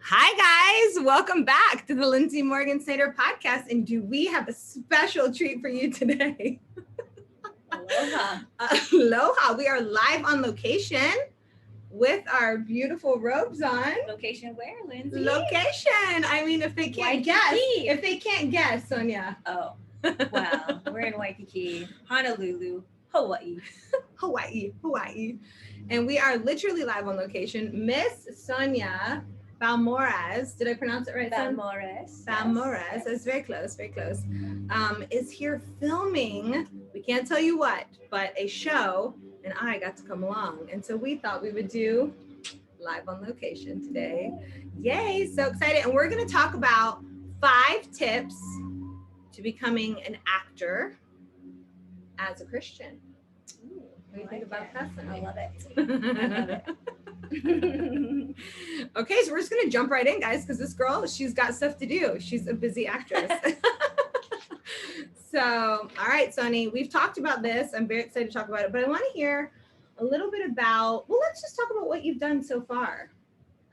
Hi, guys. Welcome back to the Lindsay Morgan Snyder podcast. And do we have a special treat for you today? Aloha. Aloha. We are live on location with our beautiful robes on. Location where, Lindsay? Location. I mean, if they can't guess, Sonya. Oh, well, we're in Waikiki, Honolulu, Hawaii. Hawaii. And we are literally live on location. Miss Sonya Balmores, did I pronounce it right? Balmores. Balmores, Yes. that's very close, is here filming, we can't tell you what, but a show, and I got to come along. And so we thought we would do live on location today. Yay, so excited. And we're gonna talk about 5 tips to becoming an actor as a Christian. Ooh, What do you think about that? I love it. Okay, so we're just gonna jump right in, guys, because this girl, she's got stuff to do. She's a busy actress. So, all right, Sonny, we've talked about this. I'm very excited to talk about it, but I want to hear a little bit about, well, let's just talk about what you've done so far.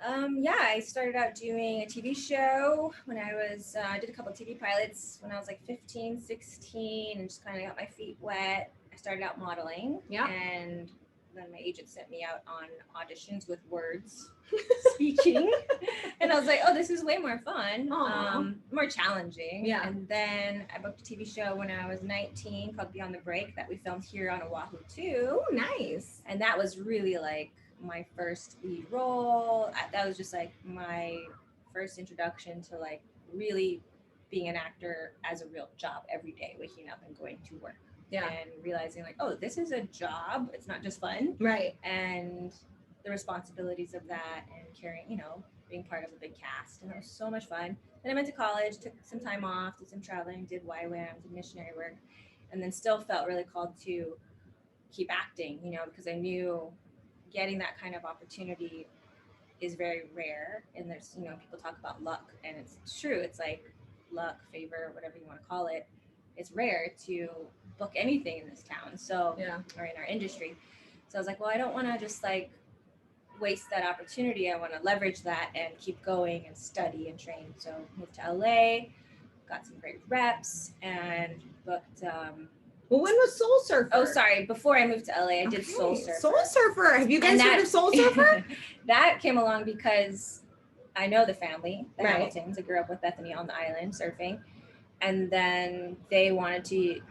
Yeah, I started out doing a TV show when I was, I did a couple of TV pilots when I was like 15, 16, and just kind of got my feet wet. I started out modeling, and then my agent sent me out on auditions with words speaking, and I was like, oh, this is way more fun, more challenging. Yeah. And then I booked a TV show when I was 19 called Beyond the Break that we filmed here on Oahu too. Oh, nice. And that was really like my first lead role. That was just like my first introduction to like really being an actor as a real job every day, waking up and going to work. Yeah. And realizing like, oh, this is a job. It's not just fun. Right. And the responsibilities of that and carrying, being part of a big cast. And it was so much fun. Then I went to college, took some time off, did some traveling, did YWAM, did missionary work, and then still felt really called to keep acting, because I knew getting that kind of opportunity is very rare. And there's, people talk about luck, and it's true. It's like luck, favor, whatever you want to call it. It's rare to book anything in this town, or in our industry. So I was like, well, I don't want to just like waste that opportunity. I want to leverage that and keep going and study and train. So moved to LA, got some great reps, and booked. Well, when was Soul Surfer? Oh, sorry. Before I moved to LA, I did Soul Surfer. Soul Surfer. Have you guys heard of Soul Surfer? That came along because I know the family, the Right. Hamiltons. I grew up with Bethany on the island surfing. And then they wanted to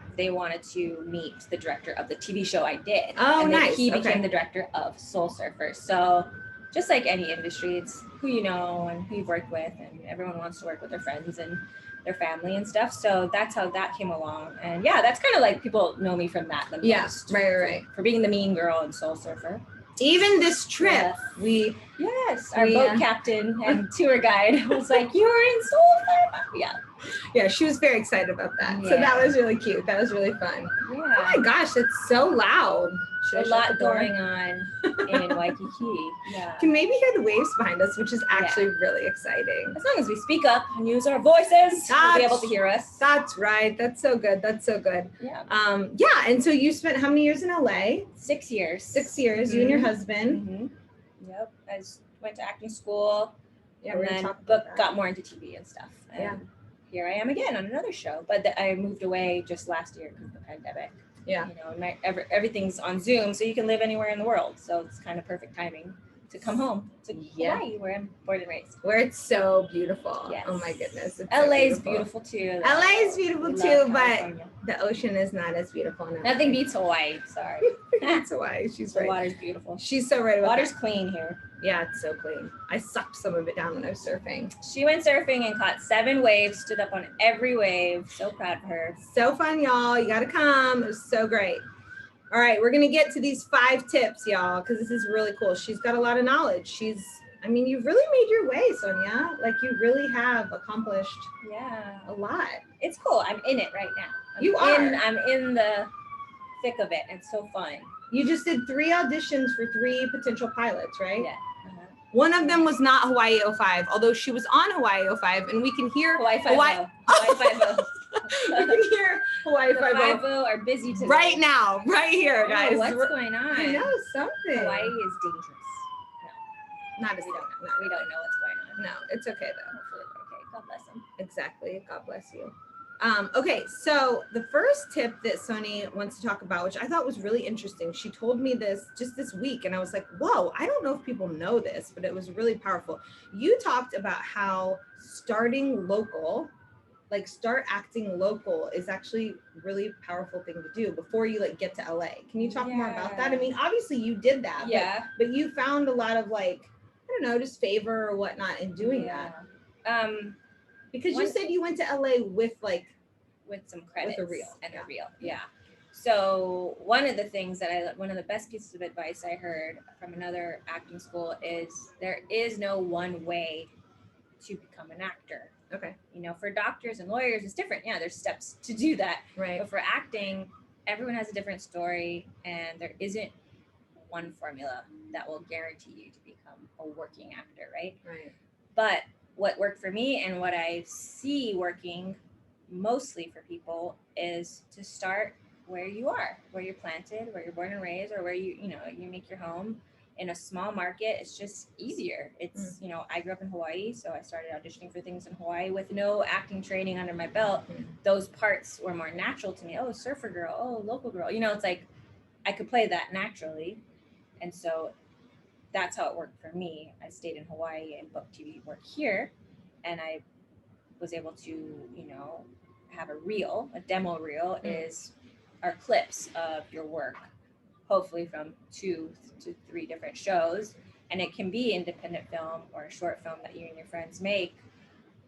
meet the director of the TV show I did. Oh, and then nice. He became the director of Soul Surfer. So just like any industry, it's who you know and who you've worked with, and everyone wants to work with their friends and their family and stuff. So that's how that came along. And yeah, that's kind of like people know me from that the most. Yeah, right. For being the mean girl in Soul Surfer. Even this trip, our boat captain and tour guide was like, "You were in Soul Surfer." Yeah, she was very excited about that. Yeah. So that was really cute. That was really fun. Yeah. Oh my gosh, it's so loud. A lot going on in Waikiki. Yeah. You can maybe hear the waves behind us, which is actually really exciting. As long as we speak up and use our voices, you'll be able to hear us. That's right. That's so good. Yeah. And so you spent how many years in LA? 6 years. 6 years, you and your husband. Mm-hmm. Yep. I went to acting school. Yeah, and then got more into TV and stuff. And here I am again on another show. But I moved away just last year because of the pandemic. Yeah. Everything's on Zoom, so you can live anywhere in the world. So it's kind of perfect timing to come home to Hawaii, where I'm born and raised. Where it's so beautiful. Yes. Oh my goodness. LA is beautiful too. LA is beautiful too, but the ocean is not as beautiful. Nothing beats Hawaii. Sorry. That's Hawaii. She's right. The water's beautiful. She's so right about water's that. Clean here. Yeah, it's so clean. I sucked some of it down when I was surfing. She went surfing and caught 7 waves, stood up on every wave. So proud of her. So fun, y'all. You got to come. It was so great. All right, we're going to get to these 5 tips, y'all, because this is really cool. She's got a lot of knowledge. You've really made your way, Sonya. Like, you really have accomplished a lot. It's cool. I'm in it right now. I'm in the thick of it. It's so fun. You just did 3 auditions for 3 potential pilots, right? Yeah. One of them was not Hawaii 05, although she was on Hawaii 05, and we can hear Hawaii 5-0. Hawaii 5-0. We can hear Hawaii 5-0. 5-0 are busy today. Right now, right here, guys. What's going on? I know, something. Hawaii is dangerous. Not as we don't, no, we don't know what's going on. No, it's okay though. Hopefully we're okay. God bless them. Exactly. God bless you. Okay, so the first tip that Sonya wants to talk about, which I thought was really interesting, she told me this just this week, and I was like, whoa, I don't know if people know this, but it was really powerful. You talked about how starting local, like start acting local, is actually really powerful thing to do before you like get to LA. Can you talk more about that? I mean, obviously you did that, but you found a lot of like, I don't know, just favor or whatnot in doing that. Because you said you went to LA with some credits with a reel and a reel. Yeah. So one of the things that one of the best pieces of advice I heard from another acting school is there is no one way to become an actor. Okay. You know, for doctors and lawyers, it's different. Yeah, there's steps to do that. Right. But for acting, everyone has a different story, and there isn't one formula that will guarantee you to become a working actor, right? Right. But what worked for me and what I see working mostly for people is to start where you are, where you're planted, where you're born and raised, or where you make your home. In a small market, it's just easier. It's, I grew up in Hawaii, so I started auditioning for things in Hawaii with no acting training under my belt. Those parts were more natural to me. Oh, surfer girl. Oh, local girl. It's like I could play that naturally. And so that's how it worked for me. I stayed in Hawaii and booked TV work here, and I was able to, have a demo reel are clips of your work, hopefully from 2 to 3 different shows. And it can be independent film or a short film that you and your friends make.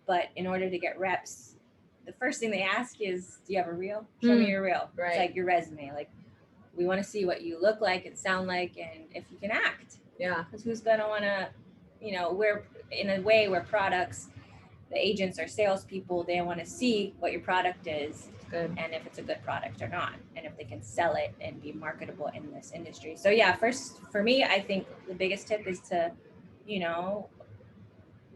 But in order to get reps, the first thing they ask is, do you have a reel? Show me your reel. Right. It's like your resume. Like, we want to see what you look like and sound like, and if you can act. Yeah. Because who's going to want to, we're in a way where products, the agents are salespeople, they want to see what your product is. Good. And if it's a good product or not, and if they can sell it and be marketable in this industry. So yeah, first for me, I think the biggest tip is to,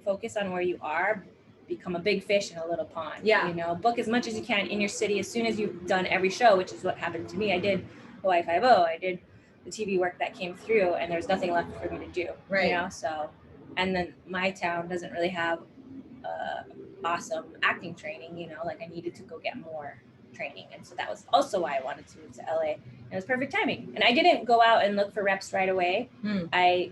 focus on where you are, become a big fish in a little pond. Yeah. Book as much as you can in your city as soon as you've done every show, which is what happened to me. I did Hawaii 5-0, I did the TV work that came through, and there's nothing left for me to do. Right. So, and then my town doesn't really have awesome acting training, like I needed to go get more training. And so that was also why I wanted to move to LA. And it was perfect timing. And I didn't go out and look for reps right away. I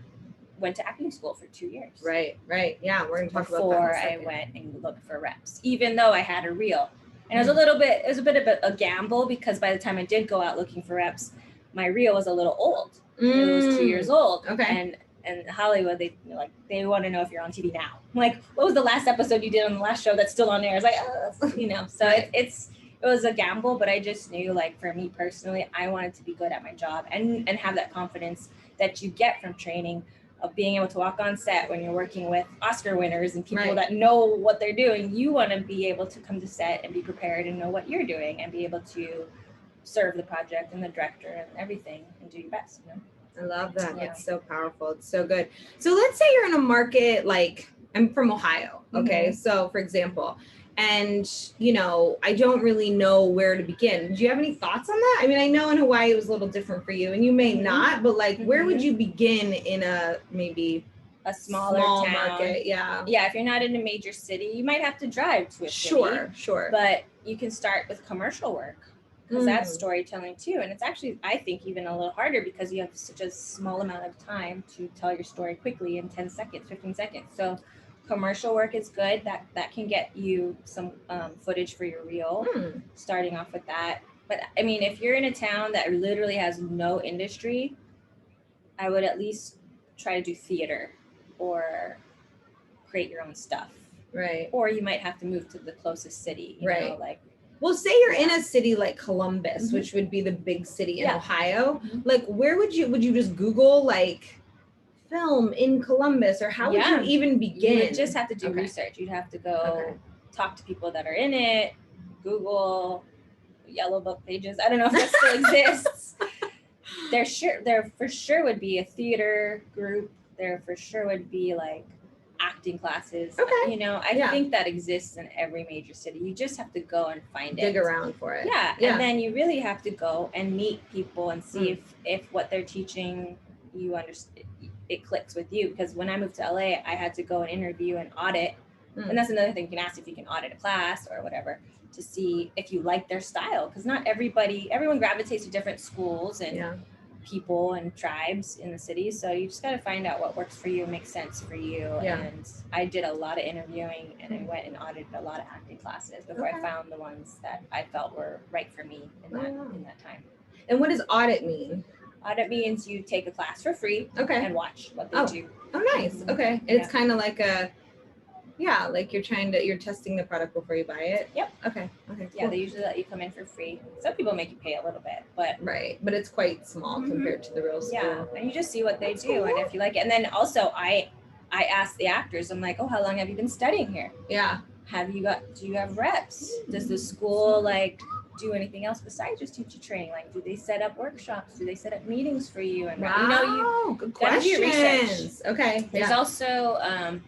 went to acting school for 2 years. Right. Yeah, we're going to talk about that before I went and looked for reps, even though I had a reel. And it was a bit of a gamble, because by the time I did go out looking for reps, my reel was a little old. It was 2 years old. Okay. And Hollywood, they want to know if you're on TV now. Like, what was the last episode you did on the last show that's still on air? It's like, so right. It was a gamble, but I just knew, like, for me personally, I wanted to be good at my job and have that confidence that you get from training, of being able to walk on set when you're working with Oscar winners and people that know what they're doing. You want to be able to come to set and be prepared and know what you're doing and be able to serve the project and the director and everything and do your best, I love that. Yeah. It's so powerful. It's so good. So let's say you're in a market, like, I'm from Ohio. Okay. So for example, and I don't really know where to begin. Do you have any thoughts on that? I mean, I know in Hawaii it was a little different for you, and you may not, but like, where would you begin in maybe a smaller small town market? Yeah. If you're not in a major city, you might have to drive to a city. Sure. But you can start with commercial work, because that's storytelling too. And it's actually, I think, even a little harder, because you have such a small amount of time to tell your story quickly in 10 seconds, 15 seconds. So commercial work is good. That can get you some footage for your reel, starting off with that. But I mean, if you're in a town that literally has no industry, I would at least try to do theater or create your own stuff. Right. Or you might have to move to the closest city, you know, like, well, say you're in a city like Columbus, which would be the big city in Ohio. Like, where would you just Google like film in Columbus, or how would you even begin? You would just have to do research. You'd have to go talk to people that are in it, Google Yellow Book pages. I don't know if that still exists. There for sure would be a theater group. There for sure would be like acting classes. I think that exists in every major city. You just have to go and find dig around for it. And then you really have to go and meet people and see if what they're teaching you understand, it clicks with you. Because when I moved to LA, I had to go and interview and audit. And that's another thing, you can ask if you can audit a class or whatever to see if you like their style. Because not everyone gravitates to different schools and people and tribes in the city. So you just got to find out what works for you, makes sense for you. And I did a lot of interviewing, and I went and audited a lot of acting classes before I found the ones that I felt were right for me in that time. And what does audit mean? Audit means you take a class for free and watch what they do. Oh, nice. Okay. And it's kind of like like you're testing the product before you buy it. Yep. Okay. Cool. Yeah, they usually let you come in for free. Some people make you pay a little bit, but but it's quite small compared to the real school. Yeah, and you just see what they do and if you like it. And then also I asked the actors, I'm like, oh, how long have you been studying here? Yeah. Do you have reps? Does the school like do anything else besides just teacher training? Like, do they set up workshops? Do they set up meetings for you? And good questions. Okay. There's also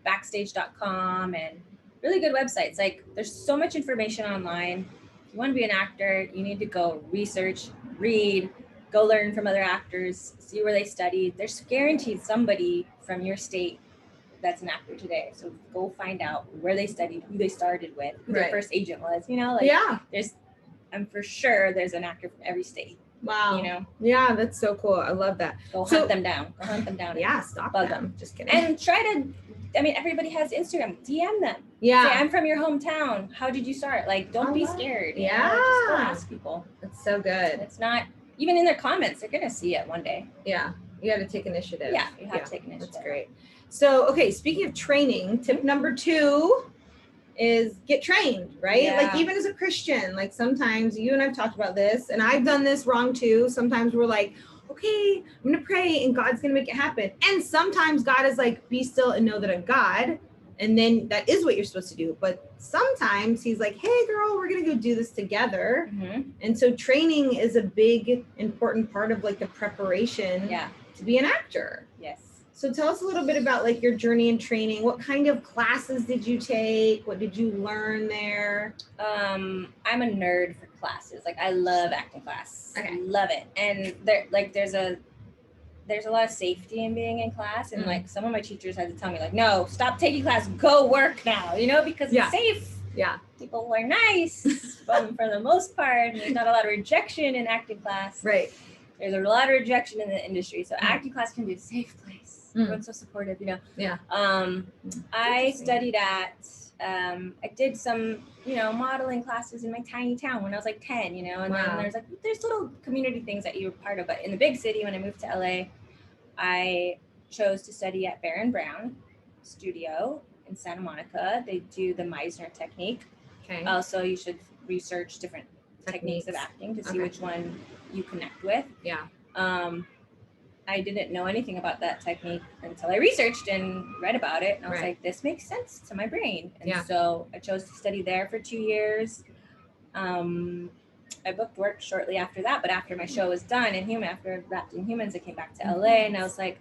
backstage.com and really good websites. Like, there's so much information online. If you want to be an actor, you need to go research, read, go learn from other actors, see where they studied. There's guaranteed somebody from your state that's an actor today. So go find out where they studied, who they started with, who their first agent was, I'm for sure there's an actor from every state. Wow. Yeah, that's so cool. I love that. Go hunt them down. Yeah, stalk them. Just kidding. And everybody has Instagram. DM them. Yeah. Say, I'm from your hometown. How did you start? Like, don't be scared. Yeah. Just go ask people. That's so good. It's not, even in their comments, they're going to see it one day. Yeah. You got to take initiative. Yeah, you have to take initiative. That's great. So, okay, speaking of training, tip number 2 is get trained, right? Yeah. Like, even as a Christian, like sometimes you and I've talked about this, and I've done this wrong too. Sometimes we're like, okay, I'm going to pray and God's going to make it happen. And sometimes God is like, be still and know that I'm God. And then that is what you're supposed to do. But sometimes he's like, hey girl, we're going to go do this together. And so training is a big, important part of like the preparation to be an actor. Yes. So tell us a little bit about like your journey in training. What kind of classes did you take? What did you learn there? I'm a nerd for classes. Like, I love acting class. Okay. I love it. And there's a lot of safety in being in class. And like, some of my teachers had to tell me like, no, stop taking class, go work now, because it's safe. Yeah. People are nice for the most part. And there's not a lot of rejection in acting class. Right. There's a lot of rejection in the industry. So acting class can be a safe place. Everyone's so supportive, Yeah. I studied at, I did some, modeling classes in my tiny town when I was like 10, and then there's little community things that you're part of. But in the big city, when I moved to LA, I chose to study at Bear and Brown Studio in Santa Monica. They do the Meisner technique. Okay. Also, you should research different techniques of acting to see which one you connect with. Yeah. I didn't know anything about that technique until I researched and read about it. And I was like, this makes sense to my brain. And so I chose to study there for 2 years. I booked work shortly after that, but after my show was done after I wrapped Inhumans, I came back to LA and I was like,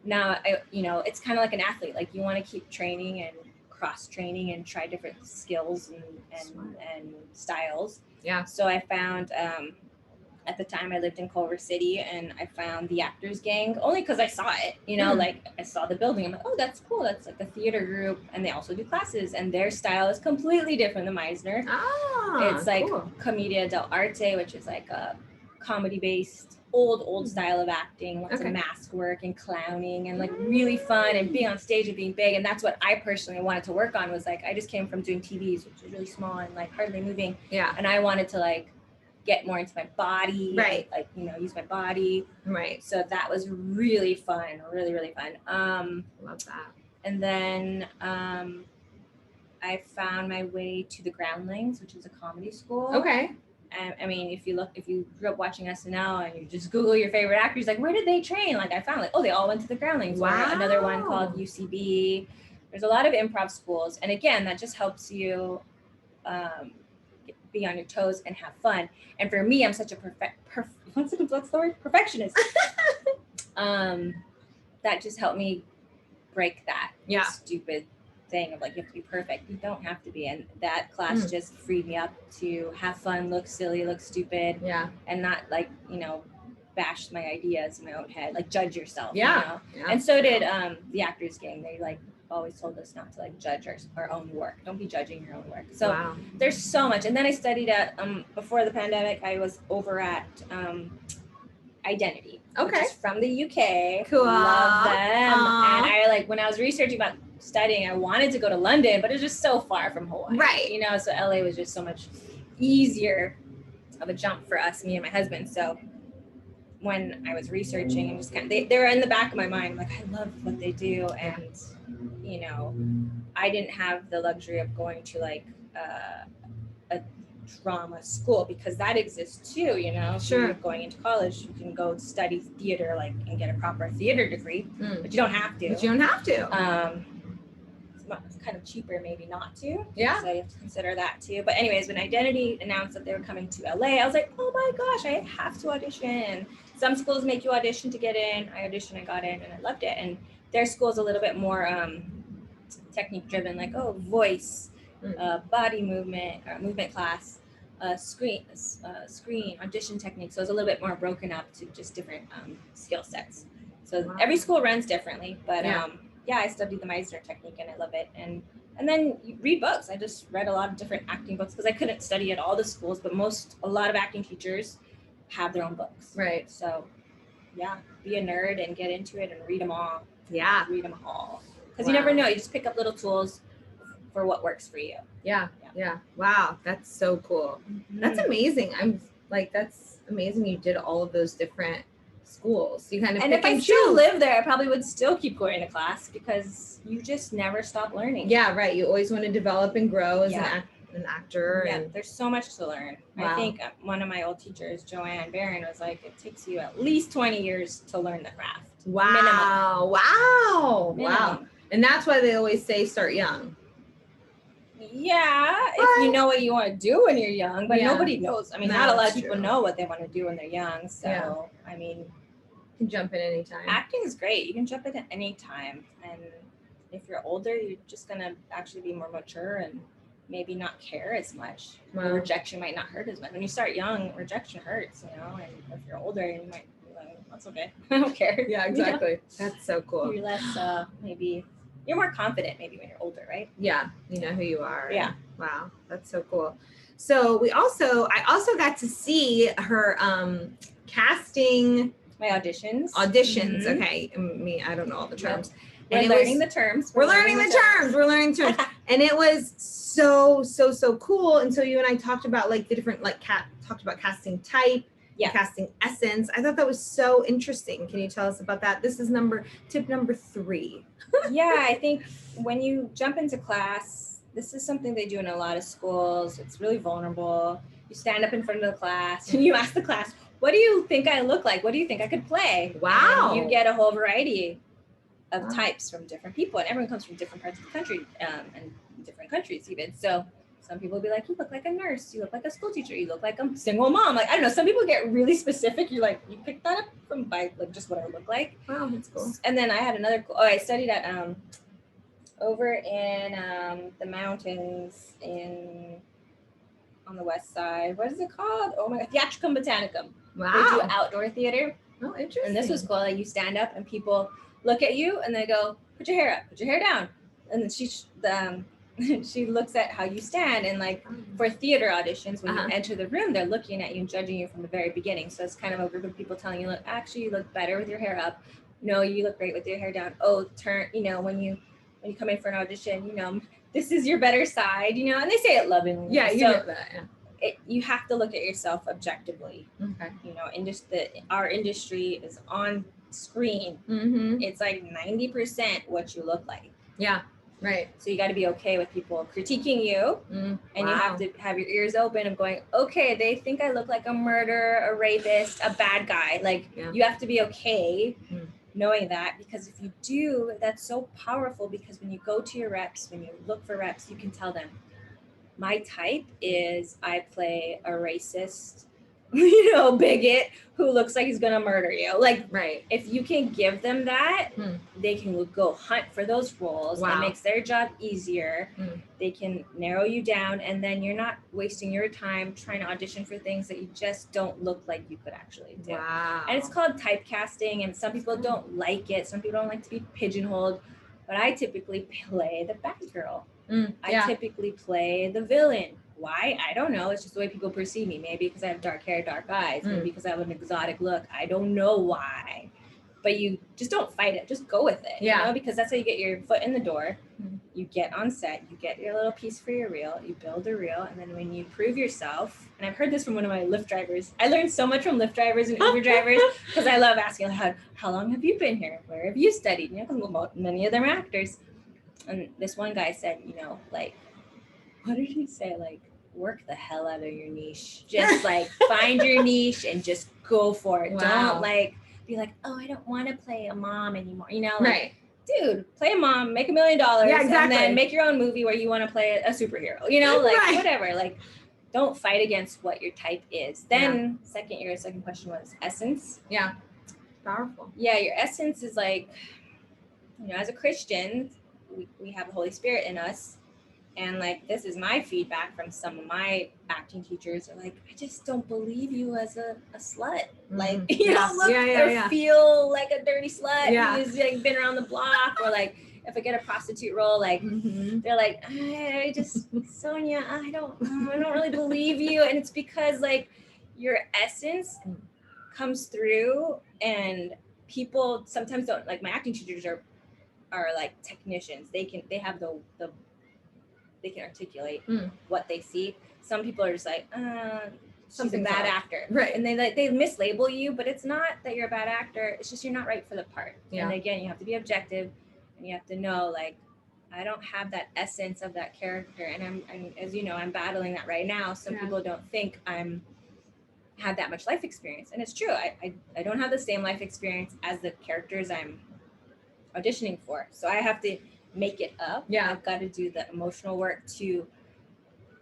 now it's kind of like an athlete. Like, you want to keep training and cross training and try different skills and styles. Yeah. So I found, at the time I lived in Culver City, and I found the Actors Gang only because I saw it, like I saw the building. I'm like, oh, that's cool. That's like a theater group. And they also do classes, and their style is completely different than Meisner. It's like Commedia dell'arte, which is like a comedy-based, old style of acting, lots of mask work and clowning and like really fun and being on stage and being big. And that's what I personally wanted to work on. Was like, I just came from doing TVs, which is really small and like hardly moving. Yeah. And I wanted to like get more into my body, right? Like, use my body, right? So that was really fun, really, really fun. Love that. And then I found my way to the Groundlings, which is a comedy school. Okay. I mean, if you grew up watching SNL and you just Google your favorite actors, like, where did they train? Like, I found like, oh, they all went to the Groundlings. Wow. Or another one called UCB. There's a lot of improv schools, and again, that just helps you be on your toes and have fun. And for me, I'm such a what's the word? Perfectionist. That just helped me break that stupid thing of like, you have to be perfect. You don't have to be. And that class just freed me up to have fun, look silly, look stupid, and not like, bashed my ideas in my own head, like judge yourself. Yeah. You know? Yeah. And so did the Actors Gang. They like always told us not to like judge our own work. Don't be judging your own work. So Wow. there's so much. And then I studied at before the pandemic, I was over at Identity, which Okay. is from the UK. Cool. Love them. Aw. And I like when I was researching about studying, I wanted to go to London, but it's just so far from Hawaii. Right. You know, so LA was just so much easier of a jump for us, me and my husband. So when I was researching and just kind of they were in the back of my mind, like I love what they do, and you know, I didn't have the luxury of going to like a drama school because that exists too, you know. Sure. If you're going into college, you can go study theater like and get a proper theater degree, but you don't have to. But you don't have to. It's kind of cheaper maybe not to. Yeah. So you have to consider that too. But anyways, when Identity announced that they were coming to LA, I was like, oh my gosh, I have to audition. Some schools make you audition to get in. I auditioned, I got in, and I loved it. And their school's a little bit more technique driven, like voice, body movement, movement class, screen audition technique. So it's a little bit more broken up to just different skill sets. So every school runs differently, but I studied the Meisner technique and I love it. And then you read books. I just read a lot of different acting books because I couldn't study at all the schools, but a lot of acting teachers have their own books. Right. So be a nerd and get into it and read them all. Yeah. Read them all. Because you never know. You just pick up little tools for what works for you. Yeah. Wow. That's so cool. That's amazing. I'm like, that's amazing. You did all of those different schools. You kind of and if I still lived there, I probably would still keep going to class because you just never stop learning. Yeah, right. You always want to develop and grow as an actor. Yeah, and there's so much to learn. Wow. I think one of my old teachers, Joanne Barron, was like, it takes you at least 20 years to learn the craft. Wow. Wow. And that's why they always say start young. Yeah, if you know what you want to do when you're young, but nobody knows. I mean, not a lot of people know what they want to do when they're young. So, I mean, you can jump in anytime. Acting is great. You can jump in at any time. And if you're older, you're just going to actually be more mature and maybe not care as much. Wow. The rejection might not hurt as much. When you start young, rejection hurts, you know, and if you're older, you might be like, that's okay. I don't care. Yeah, exactly. You know? That's so cool. You're less, you're more confident maybe when you're older, right? Yeah, you know who you are. Yeah. Wow, that's so cool. So I also got to see her casting. My auditions. Mm-hmm. Okay. I don't know all the terms. We're learning the terms. We're learning the terms. And it was so cool. And so you and I talked about like the different talked about casting type, casting essence. I thought that was so interesting. Can you tell us about that? This is tip number 3. Yeah, I think when you jump into class, this is something they do in a lot of schools. It's really vulnerable. You stand up in front of the class and you ask the class, what do you think I look like? What do you think I could play? Wow. And you get a whole variety of types from different people, and everyone comes from different parts of the country and different countries even. So some people will be like, you look like a nurse, you look like a school teacher, you look like a single mom. Like, I don't know, some people get really specific. You're like, you picked that up by like just what I look like. Wow, that's cool. And then I had another, I studied at over in the mountains on the west side. What is it called? Oh my God, Theatricum Botanicum. Wow. They do outdoor theater. Oh, interesting. And this was cool. Like you stand up and people look at you and they go, put your hair up, put your hair down. And then she looks at how you stand, and like for theater auditions, when you enter the room, they're looking at you and judging you from the very beginning. So it's kind of a group of people telling you, look, actually you look better with your hair up. No, you look great with your hair down. Oh, when you come in for an audition, this is your better side, and they say it lovingly. Yeah, you know that. Yeah. You have to look at yourself objectively. Okay. Our industry is on screen. Mm-hmm. It's like 90% what you look like. Yeah. Right. So you got to be okay with people critiquing you, and you have to have your ears open and going, okay, they think I look like a murderer, a rapist, a bad guy. Like you have to be okay knowing that, because if you do, that's so powerful, because when you go to your reps, when you look for reps, you can tell them, my type is I play a racist, bigot who looks like he's gonna murder you. Like, Right. if you can give them that, they can go hunt for those roles. Wow. It makes their job easier. They can narrow you down, and then you're not wasting your time trying to audition for things that you just don't look like you could actually do. Wow. And it's called typecasting, and some people don't like it. Some people don't like to be pigeonholed, but I typically play the bad girl. I typically play the villain. Why? I don't know. It's just the way people perceive me. Maybe because I have dark hair, dark eyes. Maybe because I have an exotic look. I don't know why. But you just don't fight it. Just go with it. Yeah. Because that's how you get your foot in the door. You get on set. You get your little piece for your reel. You build a reel. And then when you prove yourself, and I've heard this from one of my Lyft drivers. I learned so much from Lyft drivers and Uber drivers because I love asking, how long have you been here? Where have you studied? Because many of them are actors. And this one guy said, like, what did he say? Like, work the hell out of your niche. Just like find your niche and just go for it. Wow. Don't like be like, oh, I don't want to play a mom anymore. Like, right. Dude, play a mom, make $1 million, yeah, exactly. and then make your own movie where you want to play a superhero. Like right. whatever. Like, don't fight against what your type is. Then second question was essence. Yeah. Powerful. Yeah, your essence is like, as a Christian, we have the Holy Spirit in us. And like, this is my feedback from some of my acting teachers are like, I just don't believe you as a slut. Like, you don't look or feel like a dirty slut who's like been around the block, or like if I get a prostitute role, like they're like, I just Sonya, I don't really believe you. And it's because like your essence comes through, and people sometimes don't, like, my acting teachers are like technicians. They have they can articulate what they see. Some people are just like, she's a bad actor. Right. And they mislabel you, but it's not that you're a bad actor. It's just you're not right for the part. Yeah. And again, you have to be objective, and you have to know, like, I don't have that essence of that character. And I'm as you know, I'm battling that right now. Some people don't think have that much life experience. And it's true. I don't have the same life experience as the characters I'm auditioning for. So I have to make it up. I've got to do the emotional work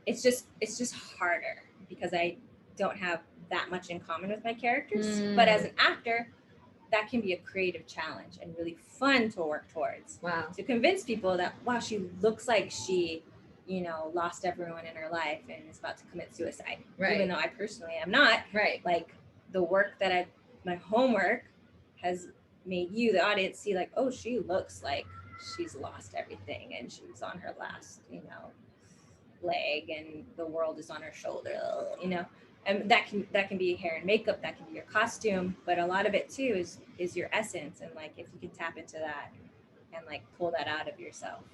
it's just harder because I don't have that much in common with my characters. But as an actor, that can be a creative challenge and really fun to work towards. Wow. To convince people that, wow, she looks like she, lost everyone in her life and is about to commit suicide. Right. Even though I personally am not. Right. Like, the work that my homework has made you, the audience, see like, oh, she looks like she's lost everything and she's on her last, leg, and the world is on her shoulder, and that can be hair and makeup, that can be your costume, but a lot of it too is your essence. And like, if you can tap into that and like pull that out of yourself.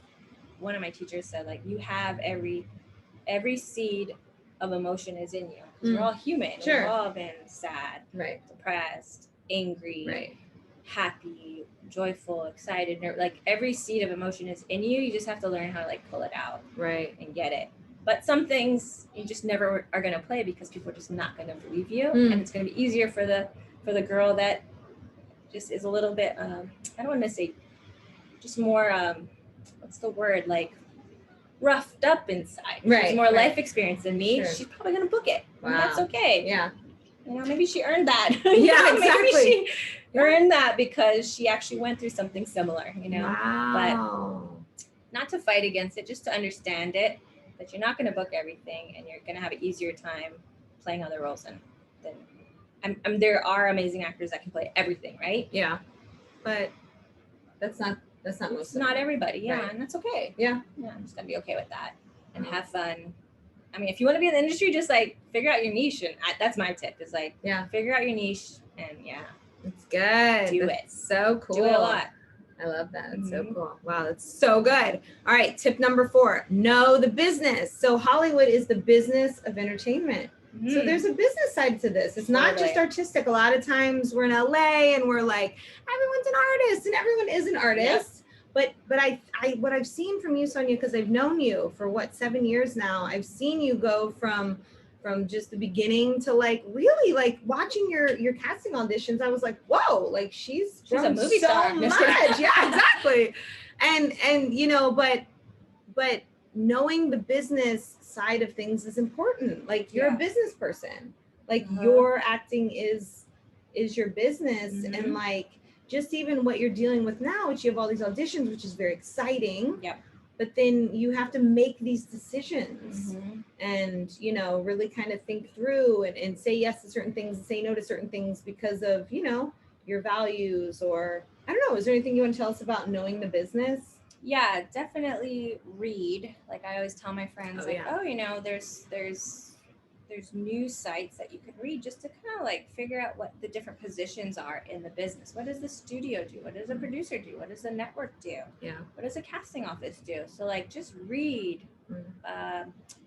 One of my teachers said, like, you have every seed of emotion is in you, because we're all human. Sure. We've all been sad, right, depressed, angry, right, happy, joyful, excited, like every seed of emotion is in you. You just have to learn how to like pull it out, right, and get it. But some things you just never are going to play because people are just not going to believe you, and it's going to be easier for the girl that just is a little bit I don't want to say, just more what's the word, like roughed up inside. Right. She's more life experience than me. Sure. She's probably going to book it. Wow. And that's okay. Yeah. Maybe she earned that. Yeah, exactly. Maybe she earned that because she actually went through something similar, Wow. But not to fight against it, just to understand it, that you're not going to book everything, and you're going to have an easier time playing other roles than there are amazing actors that can play everything, right? Yeah. But that's not most. Not everybody, yeah, right. And that's okay. Yeah. I'm just going to be okay with that and have fun. I mean, if you want to be in the industry, just like figure out your niche, and that's my tip. Is like, figure out your niche, and it's good. Do it. So cool. Do it a lot. I love that. It's so cool. Wow, that's so good. All right, tip number 4: know the business. So Hollywood is the business of entertainment. So there's a business side to this. It's not just artistic. A lot of times we're in LA and we're like, everyone's an artist, and everyone is an artist. But I what I've seen from you, Sonya, because I've known you for 7 years now, I've seen you go from just the beginning to like really like watching your casting auditions. I was like, whoa, like she's a movie star. Much. Yeah, exactly. And but knowing the business side of things is important. Like, you're a business person. Like Uh-huh. your acting is your business, Mhm. and like just even what you're dealing with now, which you have all these auditions, which is very exciting. Yep. But then you have to make these decisions Mhm. and, you know, really kind of think through and say yes to certain things and say no to certain things because of, you know, your values, or I don't know. Is there anything you want to tell us about knowing the business? Yeah, definitely read. Like I always tell my friends, Oh, like, yeah. oh, you know, there's news sites that you could read just to kind of like figure out what the different positions are in the business. What does the studio do? What does a producer do? What does the network do? Yeah. What does a casting office do? So like just read.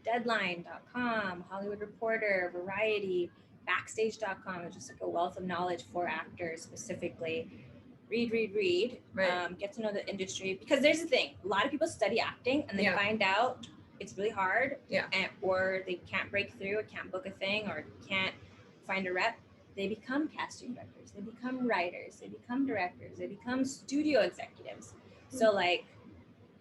Deadline.com, Hollywood Reporter, Variety, Backstage.com is just like a wealth of knowledge for actors specifically. Read, Right. get to know the industry, because there's the thing, a lot of people study acting and they Yeah. find out it's really hard, Yeah. or they can't break through, or can't book a thing, or can't find a rep. They become casting directors, they become writers, they become directors, they become studio executives. So like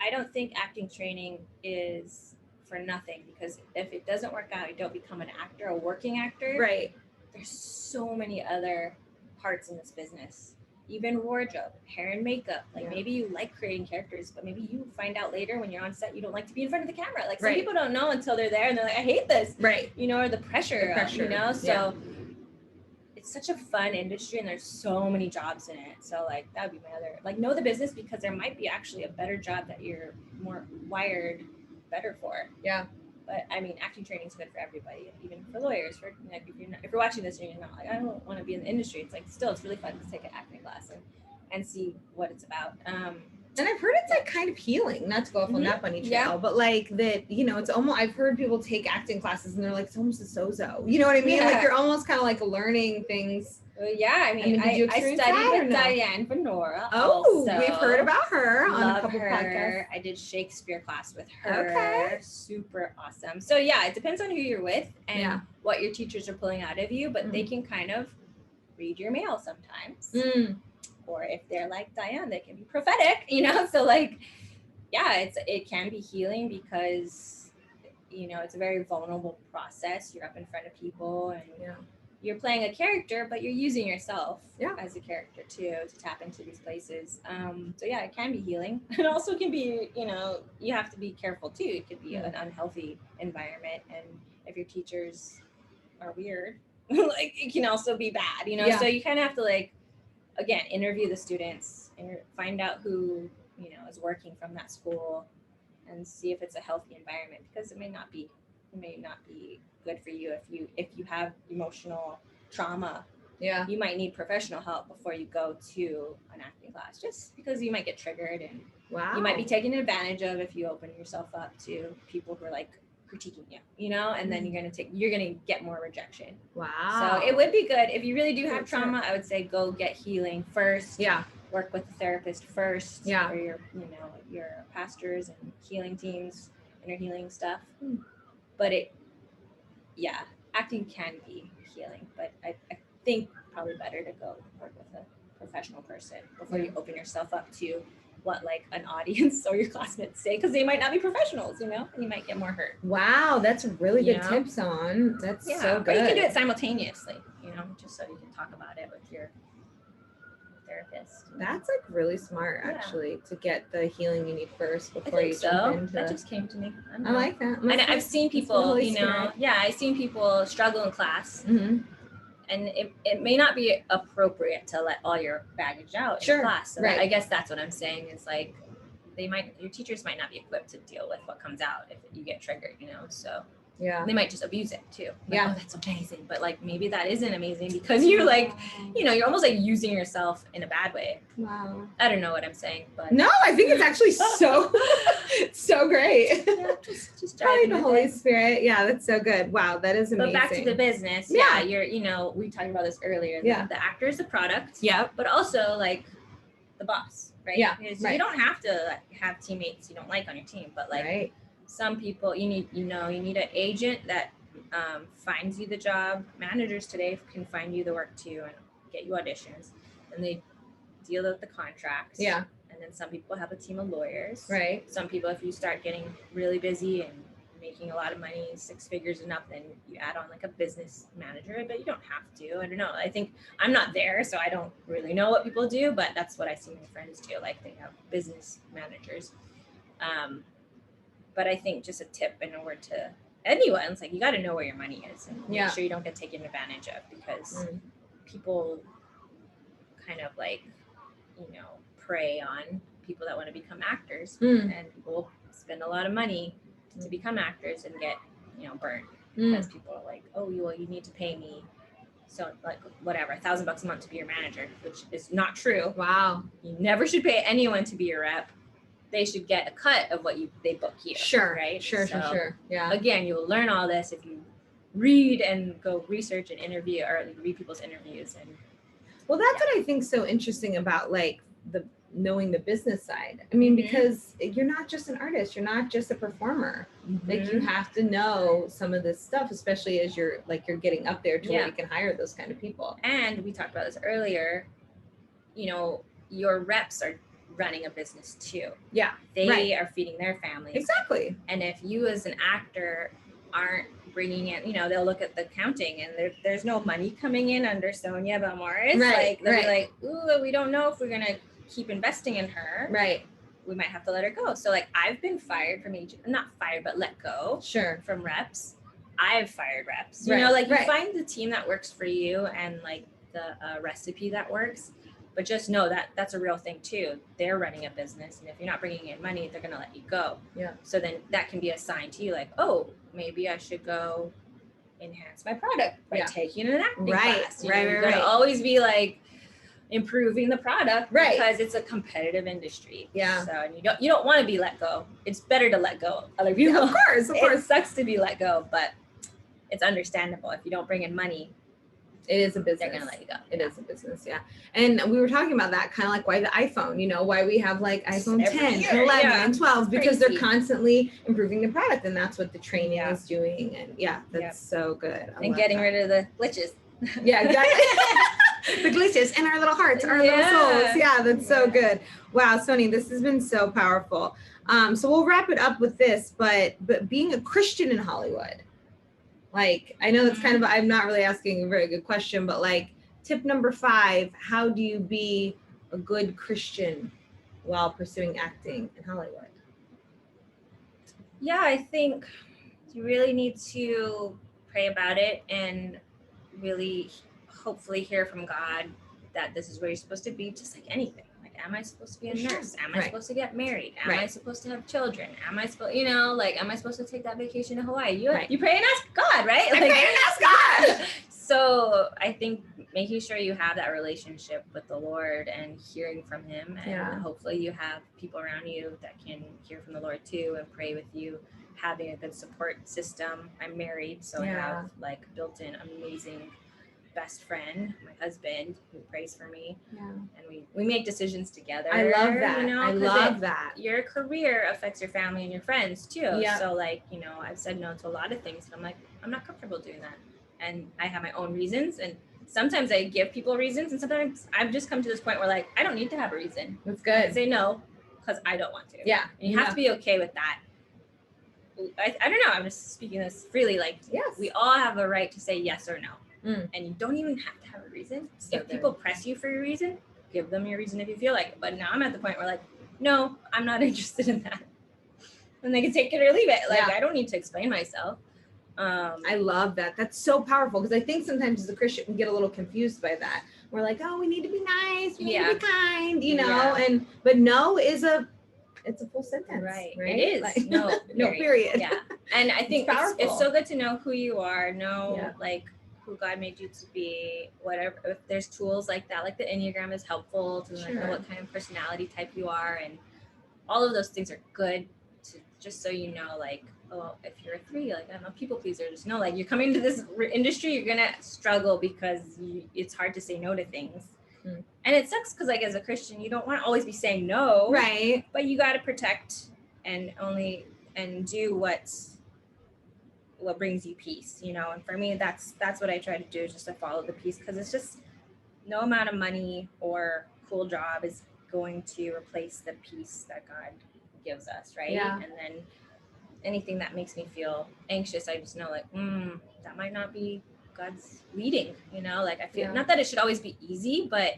I don't think acting training is for nothing, because if it doesn't work out, you don't become an actor, a working actor. Right. There's so many other parts in this business. Even wardrobe, hair and makeup. Like Yeah. maybe you like creating characters, but maybe you find out later when you're on set you don't like to be in front of the camera. Like some Right. people don't know until they're there and they're like, I hate this. Right. You know, or the pressure. You know, so Yeah. it's such a fun industry and there's so many jobs in it. So like that would be my other, like, know the business, because there might be actually a better job that you're more wired better for. Yeah. But I mean, acting training is good for everybody, even for lawyers. For like, if you're watching this and you're not like, I don't want to be in the industry, it's like still it's really fun to take an acting class and see what it's about. And I've heard it's like kind of healing, not to go off on that bunny trail, Yeah. but like that, you know, it's almost, I've heard people take acting classes and they're like, it's almost a sozo. You know what I mean? Yeah. Like you're almost kind of like learning things. Yeah, I mean, did you I experience studied that or with no? Diane Venora. Oh, also. we've heard about her on a Love couple her. podcasts. I did Shakespeare class with her. Okay. Super awesome. So yeah, it depends on who you're with and Yeah. what your teachers are pulling out of you, but they Mm. can kind of read your mail sometimes. Mm. Or if they're like Diane, they can be prophetic, you know? So like, yeah, it can be healing because, you know, it's a very vulnerable process. You're up in front of people and Yeah. you're playing a character, but you're using yourself Yeah. as a character too to tap into these places. So yeah, it can be healing. It also can be, you know, you have to be careful too. It could be an unhealthy environment, and if your teachers are weird, like it can also be bad, you know. Yeah. So you kind of have to like, again, interview the students and find out who, you know, is working from that school and see if it's a healthy environment, because it may not be good for you if you have emotional trauma. Yeah. You might need professional help before you go to an acting class, just because you might get triggered and Wow. you might be taken advantage of if you open yourself up to people who are like critiquing you, you know, and then you're gonna get more rejection. Wow. So it would be good if you really do have trauma. I would say go get healing first. Yeah. Work with a therapist first. Yeah. Or your pastors and healing teams, inner healing stuff. But acting can be healing, but I think probably better to go work with a professional person before you open yourself up to what like an audience or your classmates say, because they might not be professionals, you know, and you might get more hurt. Wow, that's really good know? tips on. That's so good. But you can do it simultaneously, you know, just so you can talk about it with your therapist. That's like really smart, actually, to get the healing you need first before you so. jump into. That just came to me. I like that. And I've seen people, you know, I've seen people struggle in class. Mm-hmm. And it may not be appropriate to let all your baggage out in class. So I guess that's what I'm saying is like, your teachers might not be equipped to deal with what comes out if you get triggered, you know, so. Yeah. They might just abuse it too. Like, yeah. Oh, that's amazing. But like, maybe that isn't amazing because you're like, you know, you're almost like using yourself in a bad way. Wow. I don't know what I'm saying, but. No, I think it's actually so great. Yeah, just probably the Holy Spirit. Yeah, that's so good. Wow, that is amazing. But back to the business. Yeah, you're, you know, we talked about this earlier. The actor is the product. Yeah. But also like the boss, right? Yeah. Because you don't have to like, have teammates you don't like on your team, but like some people you need an agent that finds you the job. Managers today can find you the work too and get you auditions, and they deal with the contracts. Yeah. And then some people have a team of lawyers. Right. Some people, if you start getting really busy and making a lot of money, 6 figures and up, then you add on like a business manager, but you don't have to. I don't know. I think I'm not there, so I don't really know what people do, but that's what I see my friends do. Like they have business managers. But I think just a tip in order to anyone, it's like you got to know where your money is and make sure you don't get taken advantage of, because people kind of like, prey on people that want to become actors, and people spend a lot of money to become actors and get, burned because people are like, oh, you need to pay me. So like whatever, $1,000 a month to be your manager, which is not true. Wow. You never should pay anyone to be your rep. They should get a cut of what they book you. Sure. Right. Sure. Yeah. Again, you'll learn all this if you read and go research and interview, or read people's interviews. And well, that's what I think so interesting about like knowing the business side. I mean, because you're not just an artist, you're not just a performer. Like you have to know some of this stuff, especially as you're getting up there to where you can hire those kind of people. And we talked about this earlier, your reps are running a business too. Yeah. They are feeding their families. Exactly. And if you as an actor aren't bringing in, they'll look at the accounting and there's no money coming in under Sonya Balmores. Like they'll be like, ooh, we don't know if we're gonna keep investing in her. Right. We might have to let her go. So like I've been fired from not fired, but let go. Sure. From reps. I've fired reps. You find the team that works for you and like the recipe that works. But just know that that's a real thing too. They're running a business, and if you're not bringing in money, they're gonna let you go. Yeah. So then that can be a sign to you, like, oh, maybe I should go enhance my product by taking an acting class. You're gonna always be like improving the product, because it's a competitive industry. Yeah. So and you don't want to be let go. It's better to let go other people. Yeah, of course. It sucks to be let go, but it's understandable. If you don't bring in money, it is a business. They're gonna let you go. It is a business, yeah. And we were talking about that, kind of like why the iPhone, why we have like iPhone 10 and 11 and 12, because they're constantly improving the product, and that's what the training is doing. And that's so good. And getting rid of the glitches. Yeah, exactly. The glitches in our little hearts, our little souls. Yeah, that's so good. Wow, Sonya, this has been so powerful. So we'll wrap it up with this, but being a Christian in Hollywood, like, I know that's kind of, I'm not really asking a very good question, but like tip number 5, how do you be a good Christian while pursuing acting in Hollywood? Yeah, I think you really need to pray about it and really hopefully hear from God that this is where you're supposed to be, just like anything. Like, am I supposed to be a nurse? Am I supposed to get married? Am I supposed to have children? Am I supposed, am I supposed to take that vacation to Hawaii? You pray and ask God, right? I pray and ask God. So I think making sure you have that relationship with the Lord and hearing from him, and hopefully you have people around you that can hear from the Lord too and pray with you, having a good support system. I'm married, so I have like built-in amazing best friend, my husband, who prays for me, and we make decisions together. I love that. I love that. Your career affects your family and your friends too. So like, I've said no to a lot of things, and I'm like, I'm not comfortable doing that, and I have my own reasons, and sometimes I give people reasons, and sometimes I've just come to this point where like I don't need to have a reason. That's good. I say no because I don't want to. Yeah, and you have to be okay with that. I don't know, I'm just speaking this freely, like we all have a right to say yes or no. And you don't even have to have a reason. So if people press you for your reason, give them your reason if you feel like it. But now I'm at the point where like, no, I'm not interested in that. And they can take it or leave it. Like, I don't need to explain myself. I love that. That's so powerful, because I think sometimes as a Christian we get a little confused by that. We're like, oh, we need to be nice, we need to be kind, and but no is it's a full sentence. Right? It is. Like, no, period. Yeah. And I think it's so good to know who you are, like who God made you to be, whatever. If there's tools like that, like the Enneagram is helpful to know what kind of personality type you are, and all of those things are good to just so you know, like, oh, if you're a 3, like I'm a people pleaser, just know like you're coming to this industry, you're gonna struggle because it's hard to say no to things. And it sucks because like as a Christian, you don't want to always be saying no, right? But you got to protect and do what brings you peace, and for me that's what I try to do, is just to follow the peace, because it's just no amount of money or cool job is going to replace the peace that God gives us, right? And then anything that makes me feel anxious, I just know like, that might not be God's leading, you know, like I feel, not that it should always be easy, but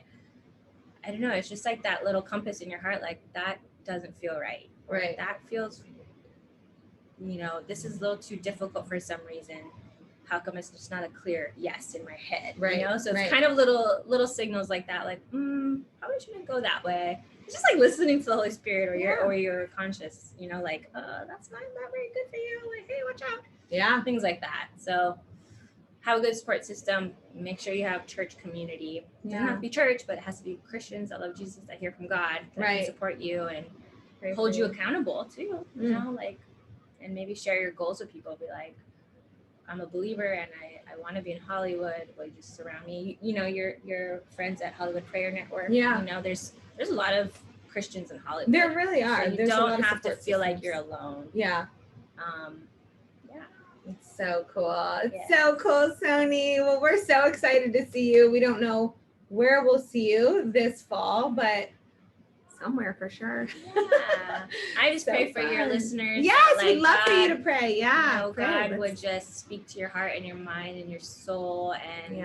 I don't know, it's just like that little compass in your heart, like that doesn't feel right. Right. That feels, you know, this is a little too difficult for some reason. How come it's just not a clear yes in my head? Right. You know, so it's Right. kind of little signals like that, like, probably shouldn't go that way. It's just like listening to the Holy Spirit or your conscious, you know, like, that's not very good for you. Like, hey, watch out. Yeah. Things like that. So have a good support system. Make sure you have church community. It doesn't have to be church, but it has to be Christians that love Jesus, that hear from God, that can support you and hold you accountable too. You know, like, and maybe share your goals with people. Be like, I'm a believer and I want to be in Hollywood. Will you just surround me? You know, your friends at Hollywood Prayer Network. Yeah. You know, there's a lot of Christians in Hollywood. There really are. So you don't have to feel like you're alone. Yeah. Yeah. It's so cool. It's so cool, Sony. Well, we're so excited to see you. We don't know where we'll see you this fall, but somewhere for sure. Yeah. I just pray for your listeners. Yes, that, we'd love for you to pray. Yeah. You know, God would just speak to your heart and your mind and your soul, and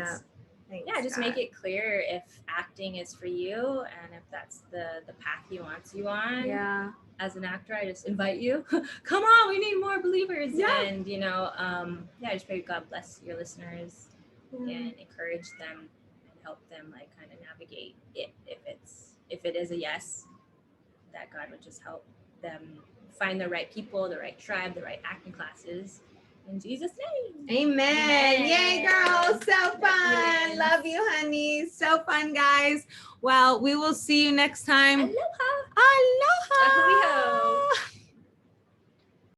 just make it clear if acting is for you and if that's the path He wants you on. Yeah. As an actor, I just invite you. Come on, we need more believers. Yeah. And you know, I just pray God bless your listeners and encourage them and help them like kind of navigate it if it is a yes, that God would just help them find the right people, the right tribe, the right acting classes. In Jesus' name. Amen. Yay, girls. So fun. Amen. Love you, honey. So fun, guys. Well, we will see you next time. Aloha. Aloha. Ahui ho.